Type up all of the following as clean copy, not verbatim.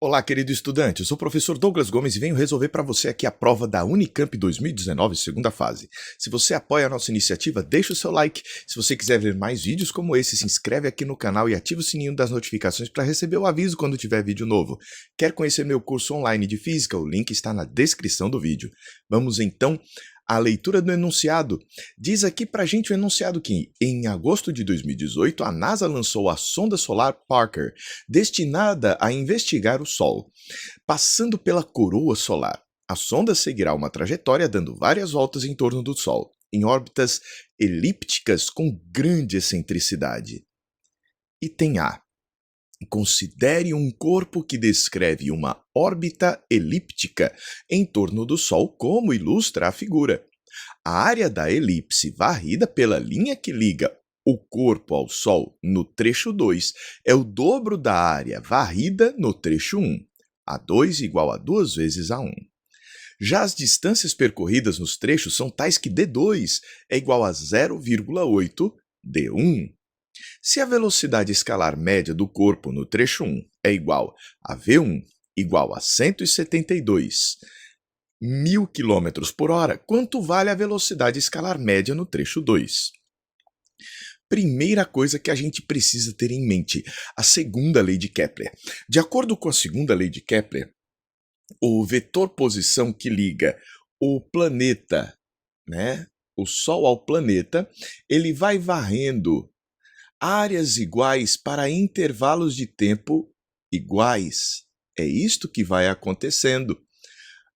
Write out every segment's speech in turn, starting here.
Olá, querido estudante, eu sou o professor Douglas Gomes e venho resolver para você aqui a prova da Unicamp 2019, segunda fase. Se você apoia a nossa iniciativa, deixa o seu like. Se você quiser ver mais vídeos como esse, se inscreve aqui no canal e ativa o sininho das notificações para receber o aviso quando tiver vídeo novo. Quer conhecer meu curso online de Física? O link está na descrição do vídeo. Vamos então à leitura do enunciado. Diz aqui pra gente o enunciado que, em agosto de 2018, a NASA lançou a sonda solar Parker, destinada a investigar o Sol. Passando pela coroa solar, a sonda seguirá uma trajetória dando várias voltas em torno do Sol, em órbitas elípticas com grande excentricidade. Item A. Considere um corpo que descreve uma órbita elíptica em torno do Sol, como ilustra a figura. A área da elipse varrida pela linha que liga o corpo ao Sol no trecho 2 é o dobro da área varrida no trecho 1. A2 igual a 2 vezes A1. Já as distâncias percorridas nos trechos são tais que D2 é igual a 0,8 D1. Se a velocidade escalar média do corpo no trecho 1 é igual a V1 igual a 172.000 km por hora, quanto vale a velocidade escalar média no trecho 2? Primeira coisa que a gente precisa ter em mente, a segunda lei de Kepler. De acordo com a segunda lei de Kepler, o vetor posição que liga o planeta, o Sol ao planeta, ele vai varrendo áreas iguais para intervalos de tempo iguais. É isto que vai acontecendo.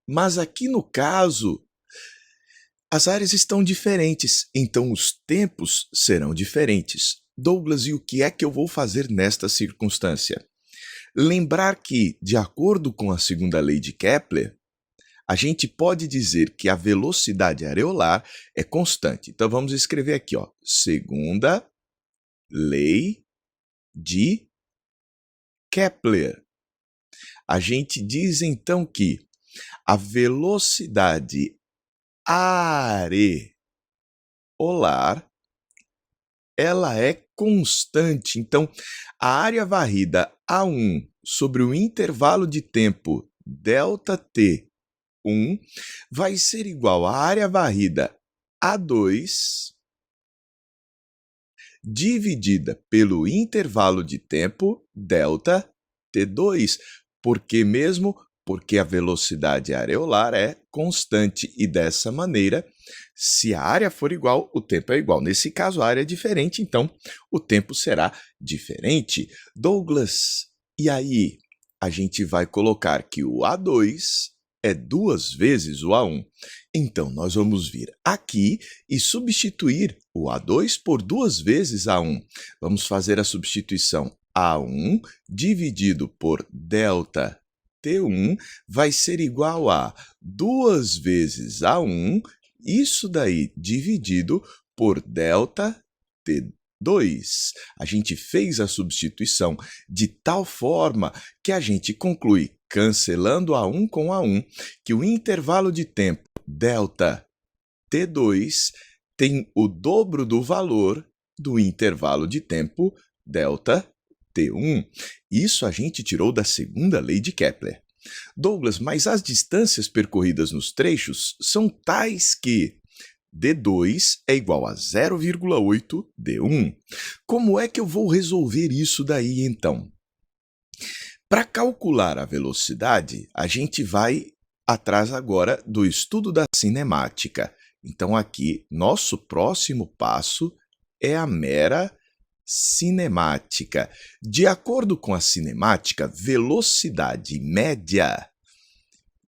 Mas aqui no caso, as áreas estão diferentes, então os tempos serão diferentes. Douglas, e o que é que eu vou fazer nesta circunstância? Lembrar que, de acordo com a segunda lei de Kepler, a gente pode dizer que a velocidade areolar é constante. Então vamos escrever aqui, segunda lei de Kepler. A gente diz então que a velocidade areolar ela é constante. Então, a área varrida A1 sobre o intervalo de tempo ΔT1 vai ser igual à área varrida A2 dividida pelo intervalo de tempo ΔT2. Por que mesmo? Porque a velocidade areolar é constante e dessa maneira, se a área for igual, o tempo é igual. Nesse caso, a área é diferente, então o tempo será diferente. Douglas, e aí? A gente vai colocar que o A2 é 2 vezes o A1. Então, nós vamos vir aqui e substituir o A2 por 2 vezes A1. Vamos fazer a substituição. A1 dividido por ΔT1 vai ser igual a 2 vezes A1, isso daí dividido por ΔT2. A gente fez a substituição de tal forma que a gente conclui, cancelando A1 com A1, que o intervalo de tempo ΔT2 tem o dobro do valor do intervalo de tempo ΔT1. Isso a gente tirou da segunda lei de Kepler. Douglas, mas as distâncias percorridas nos trechos são tais que D2 é igual a 0,8 D1. Como é que eu vou resolver isso daí, então? Para calcular a velocidade, a gente vai atrás agora do estudo da cinemática. Então, aqui, nosso próximo passo é a mera cinemática. De acordo com a cinemática, velocidade média.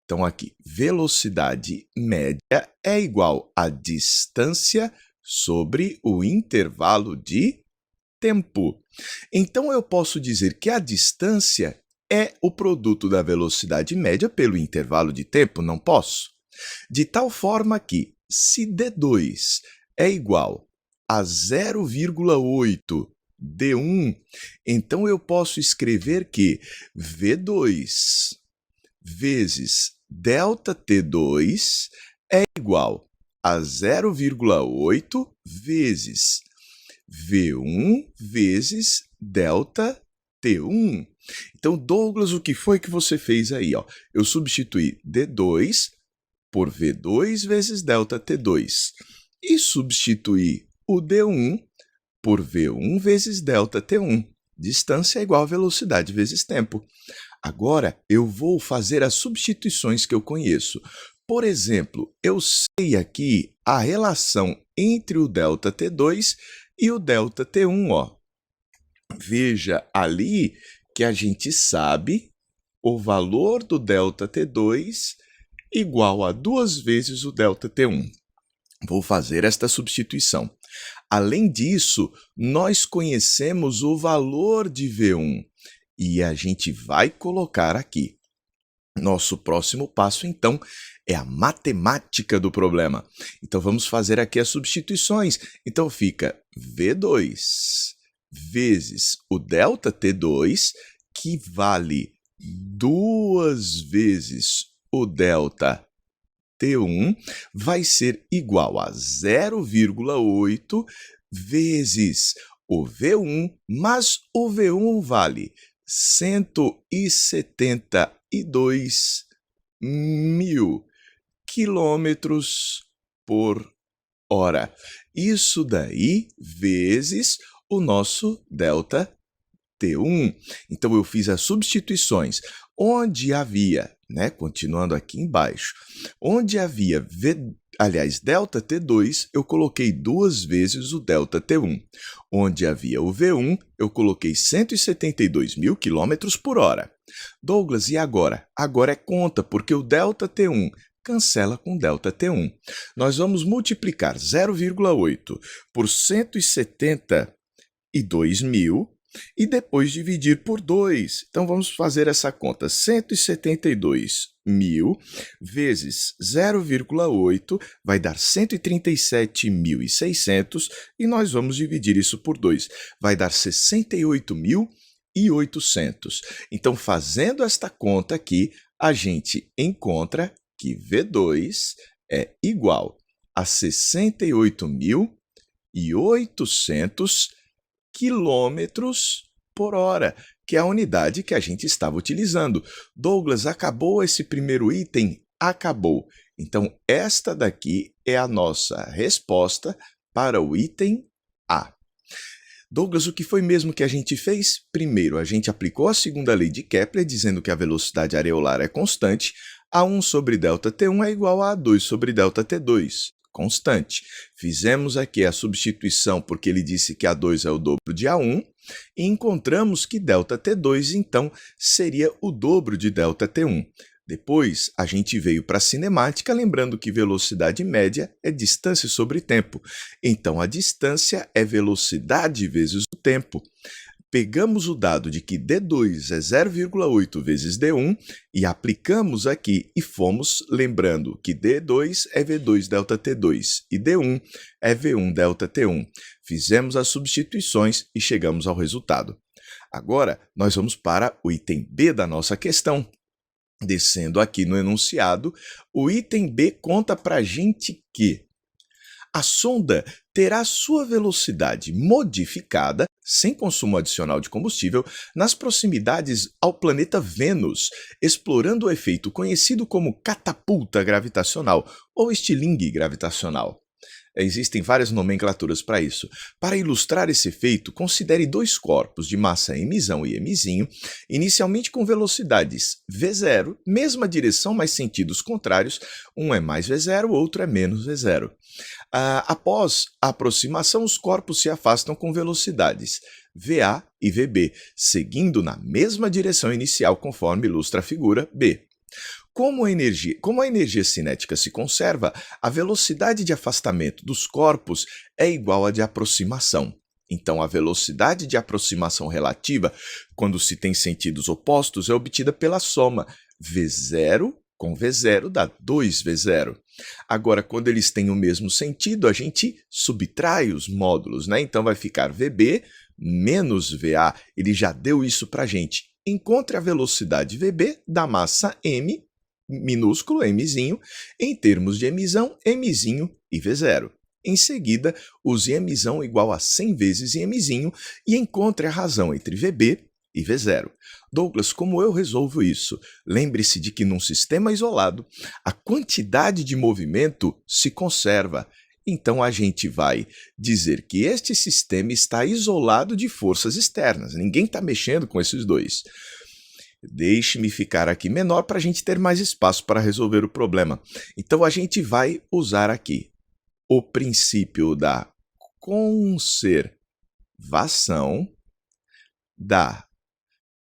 Então, aqui, velocidade média é igual a distância sobre o intervalo de tempo. Então, eu posso dizer que a distância é o produto da velocidade média pelo intervalo de tempo, não posso? De tal forma que, se D2 é igual a 0,8 D1, então eu posso escrever que V2 vezes ΔT2 é igual a 0,8 vezes V1 vezes ΔT2. T1. Então, Douglas, o que foi que você fez aí? Ó? Eu substituí D2 por V2 vezes delta T2 e substituí o D1 por V1 vezes delta T1. Distância é igual a velocidade vezes tempo. Agora, eu vou fazer as substituições que eu conheço. Por exemplo, eu sei aqui a relação entre o delta T2 e o delta T1. Ó. Veja ali que a gente sabe o valor do delta T2 igual a 2 vezes o delta T1. Vou fazer esta substituição. Além disso, nós conhecemos o valor de V1 e a gente vai colocar aqui. Nosso próximo passo, então, é a matemática do problema. Então, vamos fazer aqui as substituições. Então, fica V2 vezes o delta T2, que vale 2 vezes o delta T1, vai ser igual a 0,8 vezes o V1, mas o V1 vale 172 mil quilômetros por hora. Isso daí vezes o nosso delta T1. Então, eu fiz as substituições. Onde havia, continuando aqui embaixo, onde havia delta T2, eu coloquei 2 vezes o delta T1. Onde havia o V1, eu coloquei 172 mil quilômetros por hora. Douglas, e agora? Agora é conta, porque o delta T1 cancela com delta T1. Nós vamos multiplicar 0,8 por 172 mil e depois dividir por 2. Então, vamos fazer essa conta. 172 mil vezes 0,8 vai dar 137.600 e nós vamos dividir isso por 2. Vai dar 68.800. Então, fazendo esta conta aqui, a gente encontra que V2 é igual a 68.800 quilômetros por hora, que é a unidade que a gente estava utilizando. Douglas, acabou esse primeiro item? Acabou. Então, esta daqui é a nossa resposta para o item A. Douglas, o que foi mesmo que a gente fez? Primeiro, a gente aplicou a segunda lei de Kepler, dizendo que a velocidade areolar é constante. A1 sobre delta T1 é igual a A2 sobre delta T2. Constante. Fizemos aqui a substituição porque ele disse que A2 é o dobro de A1 e encontramos que delta T2, então, seria o dobro de delta T1. Depois, a gente veio para a cinemática, lembrando que velocidade média é distância sobre tempo. Então, a distância é velocidade vezes o tempo. Pegamos o dado de que D2 é 0,8 vezes D1 e aplicamos aqui e fomos lembrando que D2 é V2 delta T2 e D1 é V1 delta T1. Fizemos as substituições e chegamos ao resultado. Agora, nós vamos para o item B da nossa questão. Descendo aqui no enunciado, o item B conta para a gente que a sonda terá sua velocidade modificada, sem consumo adicional de combustível, nas proximidades ao planeta Vênus, explorando o efeito conhecido como catapulta gravitacional ou estilingue gravitacional. Existem várias nomenclaturas para isso. Para ilustrar esse efeito, considere dois corpos de massa mzão e mzinho, inicialmente com velocidades v0, mesma direção, mas sentidos contrários, um é mais v0, o outro é menos v0. Após a aproximação, os corpos se afastam com velocidades VA e VB, seguindo na mesma direção inicial, conforme ilustra a figura B. Como a energia cinética se conserva, a velocidade de afastamento dos corpos é igual à de aproximação. Então, a velocidade de aproximação relativa, quando se tem sentidos opostos, é obtida pela soma V0 com V0 dá 2V0. Agora, quando eles têm o mesmo sentido, a gente subtrai os módulos, Então, vai ficar VB menos VA. Ele já deu isso para a gente. Encontre a velocidade VB da massa m, minúsculo, mzinho, em termos de mzão, mzinho e V0. Em seguida, use mzão igual a 100 vezes mzinho e encontre a razão entre VB e V0. Douglas, como eu resolvo isso? Lembre-se de que num sistema isolado, a quantidade de movimento se conserva. Então a gente vai dizer que este sistema está isolado de forças externas. Ninguém está mexendo com esses dois. Deixe-me ficar aqui menor para a gente ter mais espaço para resolver o problema. Então a gente vai usar aqui o princípio da conservação da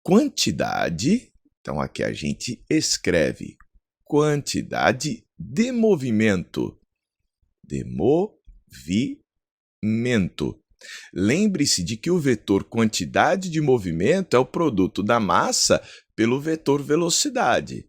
quantidade. Então aqui a gente escreve quantidade de movimento. De movimento. Lembre-se de que o vetor quantidade de movimento é o produto da massa pelo vetor velocidade.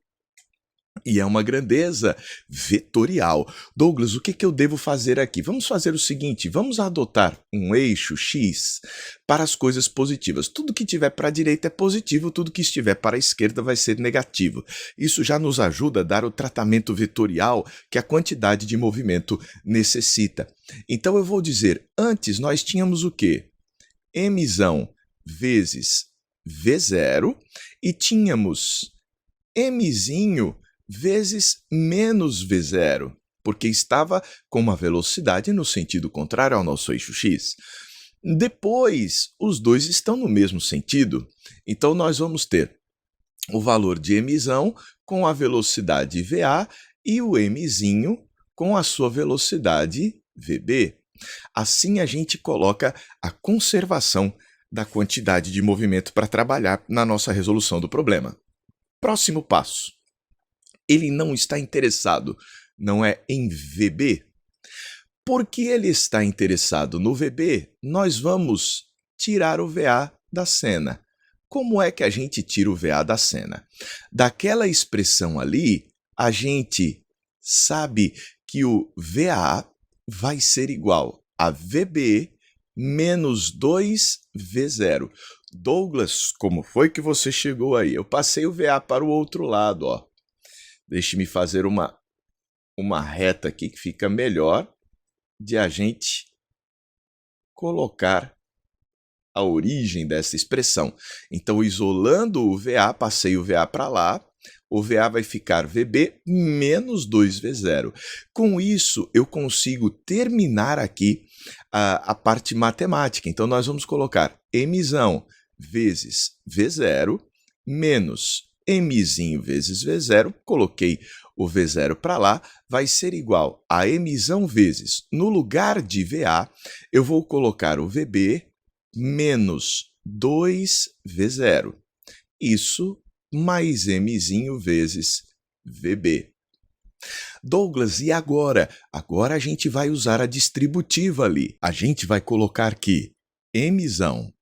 E é uma grandeza vetorial. Douglas, o que eu devo fazer aqui? Vamos fazer o seguinte, vamos adotar um eixo X para as coisas positivas. Tudo que estiver para a direita é positivo, tudo que estiver para a esquerda vai ser negativo. Isso já nos ajuda a dar o tratamento vetorial que a quantidade de movimento necessita. Então eu vou dizer, antes nós tínhamos o quê? Mzão vezes V0 e tínhamos Mzinho vezes menos V0, porque estava com uma velocidade no sentido contrário ao nosso eixo X. Depois, os dois estão no mesmo sentido, então nós vamos ter o valor de Mzão com a velocidade VA e o Mzinho com a sua velocidade VB. Assim a gente coloca a conservação da quantidade de movimento para trabalhar na nossa resolução do problema. Próximo passo. Ele não está interessado, não é em VB? Porque ele está interessado no VB, nós vamos tirar o VA da cena. Como é que a gente tira o VA da cena? Daquela expressão ali, a gente sabe que o VA vai ser igual a VB menos 2V0. Douglas, como foi que você chegou aí? Eu passei o VA para o outro lado, ó. Deixe-me fazer uma reta aqui que fica melhor de a gente colocar a origem dessa expressão. Então, isolando o VA, passei o VA para lá, o VA vai ficar VB menos 2V0. Com isso, eu consigo terminar aqui a parte matemática. Então, nós vamos colocar Mzão vezes V0 menos Mzinho vezes V0, coloquei o V0 para lá, vai ser igual a Mzão vezes, no lugar de VA, eu vou colocar o VB menos 2V0. Isso mais Mzinho vezes VB. Douglas, e agora? Agora a gente vai usar a distributiva ali. A gente vai colocar que Mzão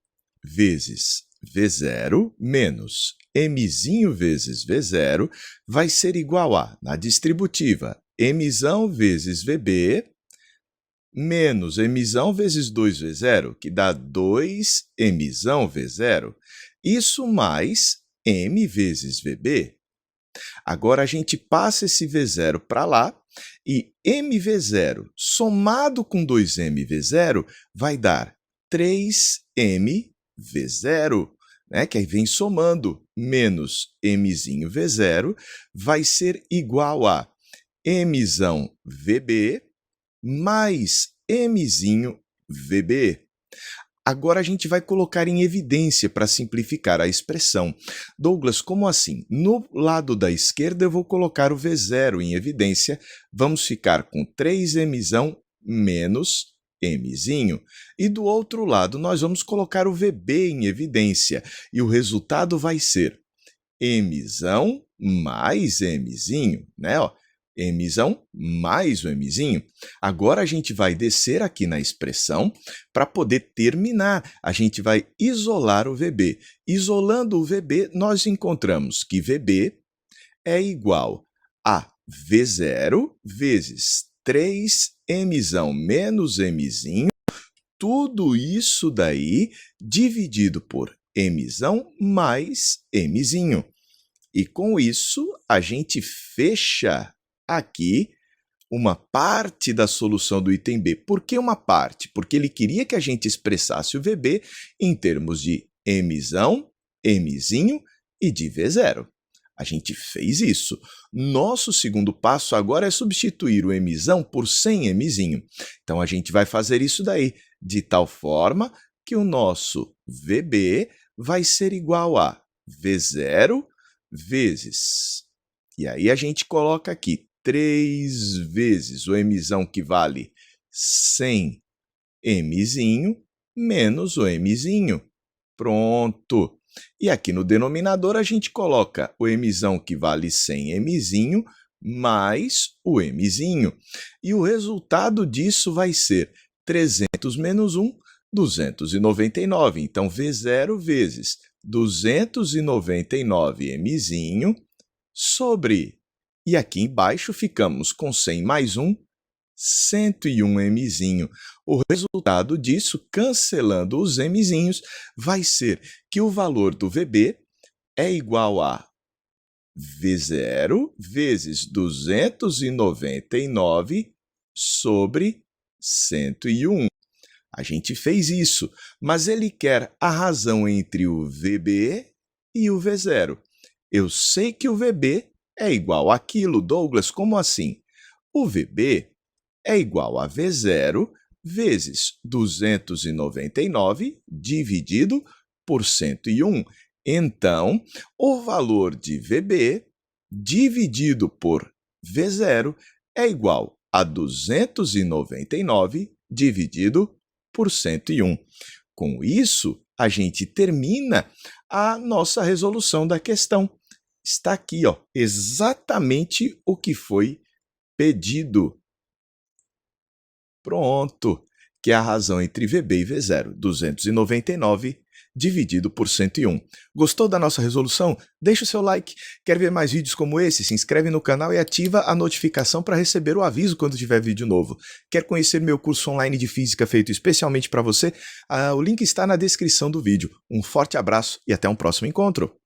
vezes V0 menos Mzinho vezes V0 vai ser igual a, na distributiva, Mzão vezes VB menos Mzão vezes 2V0, que dá 2Mzão V0. Isso mais M vezes VB. Agora a gente passa esse V0 para lá e MV0 somado com 2MV0 vai dar 3MV0, né? Que aí vem somando, menos Mzinho V0 vai ser igual a Mzão VB mais Mzinho VB. Agora a gente vai colocar em evidência para simplificar a expressão. Douglas, como assim? No lado da esquerda eu vou colocar o V0 em evidência, vamos ficar com 3Mzão menos Mzinho. E do outro lado nós vamos colocar o VB em evidência, e o resultado vai ser Mzão mais Mzinho, né? Ó, Mzão mais o Mzinho. Agora a gente vai descer aqui na expressão para poder terminar. A gente vai isolar o VB. Isolando o VB, nós encontramos que VB é igual a V0 vezes 3Mzão menos Mzinho, tudo isso daí dividido por Mzão mais Mzinho. E com isso, a gente fecha aqui uma parte da solução do item B. Por que uma parte? Porque ele queria que a gente expressasse o VB em termos de Mzão Mzinho e de V0. A gente fez isso. Nosso segundo passo agora é substituir o Mzão por 100 Mzinho. Então, a gente vai fazer isso daí, de tal forma que o nosso VB vai ser igual a V0 vezes... E aí a gente coloca aqui 3 vezes o Mzão que vale 100 Mzinho menos o Mzinho. Pronto! E aqui no denominador a gente coloca o Mzão que vale 100 Mzinho mais o Mzinho. E o resultado disso vai ser 300 menos 1, 299. Então, V0 vezes 299 Mzinho sobre... E aqui embaixo ficamos com 100 mais 1, 101 Mzinho. O resultado disso, cancelando os Mzinhos, vai ser que o valor do VB é igual a V0 vezes 299 sobre 101. A gente fez isso, mas ele quer a razão entre o VB e o V0. Eu sei que o VB é igual àquilo, Douglas, como assim? O VB é igual a V0 vezes 299 dividido por 101. Então, o valor de VB dividido por V0 é igual a 299 dividido por 101. Com isso, a gente termina a nossa resolução da questão. Está aqui, ó, exatamente o que foi pedido. Pronto, que é a razão entre VB e V0, 299 dividido por 101. Gostou da nossa resolução? Deixa o seu like. Quer ver mais vídeos como esse? Se inscreve no canal e ativa a notificação para receber o aviso quando tiver vídeo novo. Quer conhecer meu curso online de física feito especialmente para você? O link está na descrição do vídeo. Um forte abraço e até um próximo encontro!